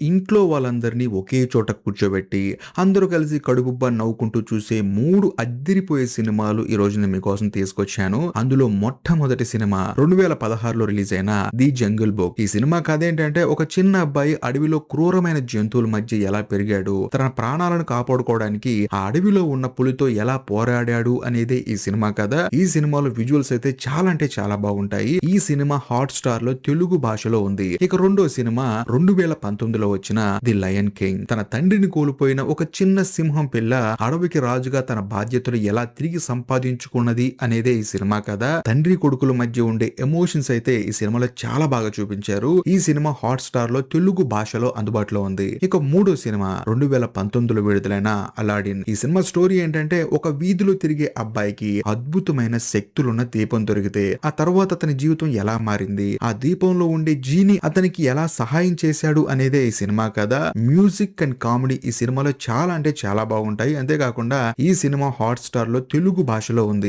ఇంట్లో వాళ్ళందరినీ ఒకే చోట కూర్చోబెట్టి, అందరూ కలిసి కడుపుబ్బా నవ్వుకుంటూ చూసే 3 అద్దిరిపోయే సినిమాలు ఈరోజు నేను మీకోసం తీసుకొచ్చాను. అందులో మొట్టమొదటి సినిమా 2016లో రిలీజ్ అయిన 'ది జంగిల్ బుక్'. ఈ సినిమా కథేంటంటే ఒక చిన్న అబ్బాయి అడవిలో క్రూరమైన జంతువుల మధ్య ఎలా పెరిగాడు, తన ప్రాణాలను కాపాడుకోవడానికి ఆ అడవిలో ఉన్న పులితో ఎలా పోరాడాడు అనేదే ఈ సినిమా కథ. ఈ సినిమాలో విజువల్స్ అయితే చాలా అంటే చాలా బాగుంటాయి. ఈ సినిమా హాట్‌స్టార్‌లో తెలుగు భాషలో ఉంది. ఇక రెండో సినిమా 2019లో వచ్చిన 'ది లయన్ కింగ్'. తన తండ్రిని కోల్పోయిన ఒక చిన్న సింహం పిల్ల అడవికి రాజుగా తన బాధ్యతలు ఎలా తిరిగి సంపాదించుకున్నది అనేదే ఈ సినిమా కథ. తండ్రి కొడుకుల మధ్య ఉండే ఎమోషన్స్ అయితే ఈ సినిమాలో చాలా బాగా చూపించారు. ఈ సినిమా హాట్‌స్టార్ లో తెలుగు భాషలో అందుబాటులో ఉంది. ఇక మూడో సినిమా 2019లో విడుదలైన 'అలాడిన్'. ఈ సినిమా స్టోరీ ఏంటంటే ఒక వీధిలో తిరిగే అబ్బాయికి అద్భుతమైన శక్తులున్న దీపం దొరికితే ఆ తర్వాత అతని జీవితం ఎలా మారింది, ఆ దీపంలో ఉండే జీని అతనికి ఎలా సహాయం చేశాడు అనేదే ఈ సినిమా కథ. మ్యూజిక్ అండ్ కామెడీ ఈ సినిమాలో చాలా అంటే చాలా బాగుంటాయి. అంతేకాకుండా ఈ సినిమా హాట్‌స్టార్ లో తెలుగు భాషలో ఉంది.